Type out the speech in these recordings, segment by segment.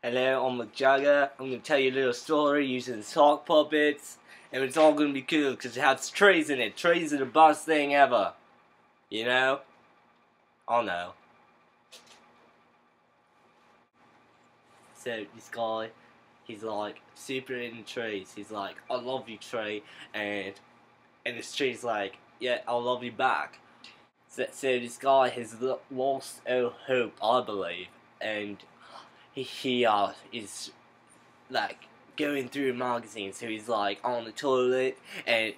Hello, I'm Mick Jagger. I'm going to tell you a little story using sock puppets. And it's all going to be cool because it has trees in it. Trees are the best thing ever. You know? I know. So this guy, he's like super into trees. He's like, I love you, tree. And this tree's like, yeah, I love you back. So this guy has lost all hope, I believe. And he is like going through a magazine, so he's like on the toilet and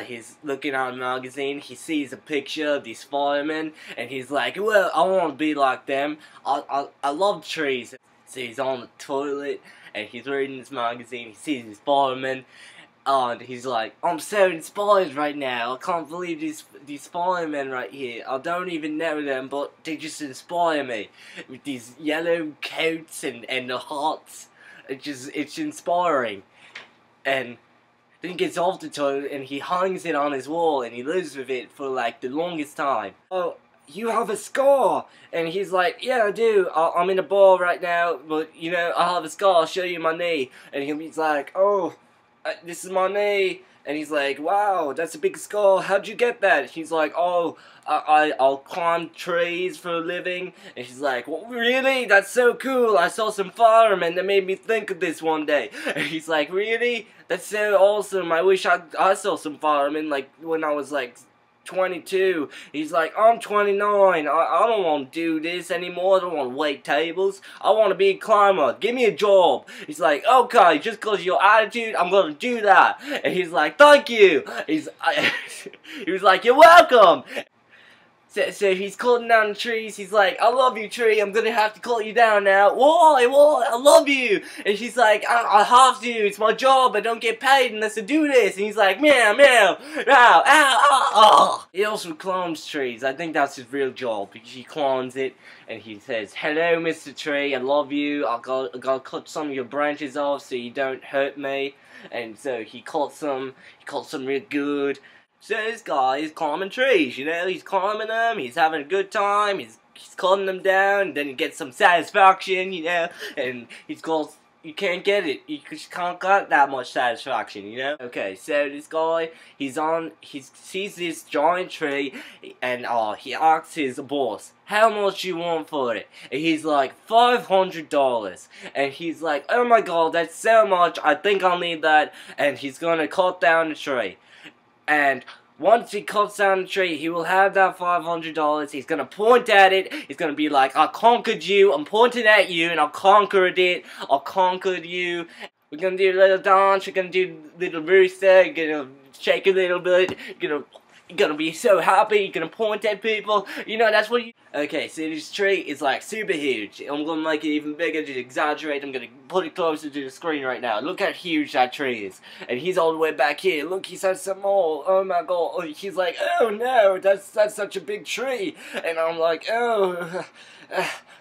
he's looking at a magazine. He sees a picture of these firemen and he's like, well, I want to be like them. I love trees. So he's on the toilet and he's reading this magazine. He sees these firemen and he's like, I'm so inspired right now. I can't believe these firemen right here. I don't even know them, but they just inspire me with these yellow coats and the hats. It's inspiring. And then he gets off the toilet and he hangs it on his wall and he lives with it for like the longest time. Oh, you have a scar! And he's like, yeah, I do. I'm in a bar right now, but you know, I have a scar. I'll show you my knee. And he's like, oh, this is my knee. And he's like, wow, that's a big scar. How'd you get that? He's like, oh, I'll climb trees for a living. And she's like, well, really? That's so cool. I saw some firemen that made me think of this one day. And he's like, really? That's so awesome. I wish I saw some firemen like when I was like 22. He's like, I'm 29. I don't want to do this anymore. I don't want to wait tables. I want to be a climber. Give me a job. He's like, okay, just because of your attitude, I'm going to do that. And he's like, thank you. He was like, you're welcome. So he's cutting down the trees. He's like, I love you, tree. I'm gonna have to cut you down now. Why? Why? I love you. And she's like, I have to. It's my job. I don't get paid unless I do this. And he's like, meow, meow, ow, ow, ow. He also climbs trees. I think that's his real job. He climbs it and he says, hello, Mr. Tree. I love you. I gotta cut some of your branches off so you don't hurt me. And so he cuts some real good. So this guy is climbing trees, you know, he's climbing them, he's having a good time, he's cutting them down, and then he gets some satisfaction, you know, and you can't get it, you just can't get that much satisfaction, you know. Okay, so this guy, he sees this giant tree, and he asks his boss, how much you want for it? And he's like, $500, and he's like, oh my god, that's so much, I think I'll need that, and he's gonna cut down the tree. And once he cuts down the tree, he will have that $500. He's gonna point at it. He's gonna be like, I conquered you. I'm pointing at you, and I conquered it. I conquered you. We're gonna do a little dance. We're gonna do a little rooster. You're gonna shake a little bit. You're gonna be so happy. You're gonna point at people. You know, that's what you... Okay, so this tree is like super huge. I'm gonna make it even bigger to exaggerate. I'm gonna put it closer to the screen right now. Look how huge that tree is. And he's all the way back here. Look, he says some more. Oh my god. He's like, oh no, that's such a big tree. And I'm like, oh,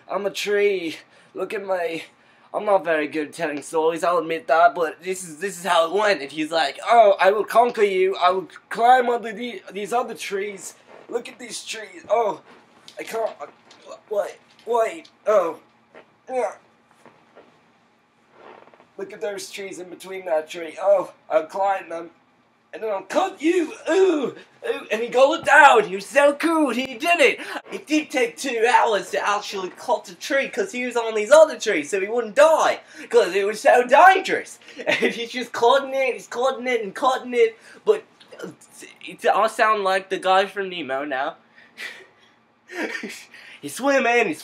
I'm a tree. Look at me. I'm not very good at telling stories, I'll admit that, but this is how it went. And he's like, oh, I will conquer you. I will climb under these other trees. Look at these trees. Oh, I can't. Wait. Oh, yeah. Look at those trees in between that tree. Oh, I'll climb them. And then I'll cut you. Ooh. And he got it down. He was so cool. He did it. It did take 2 hours to actually cut the tree because he was on these other trees so he wouldn't die because it was so dangerous. And he's just cutting it. He's cutting it and cutting it. But I sound like the guy from Nemo now. He's swimming.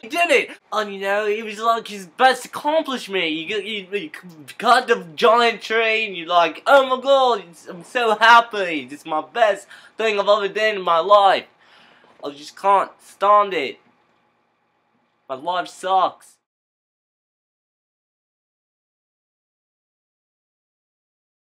He did it! And you know, it was like his best accomplishment. You cut the giant tree and you're like, oh my god, I'm so happy. This is my best thing I've ever done in my life. I just can't stand it. My life sucks.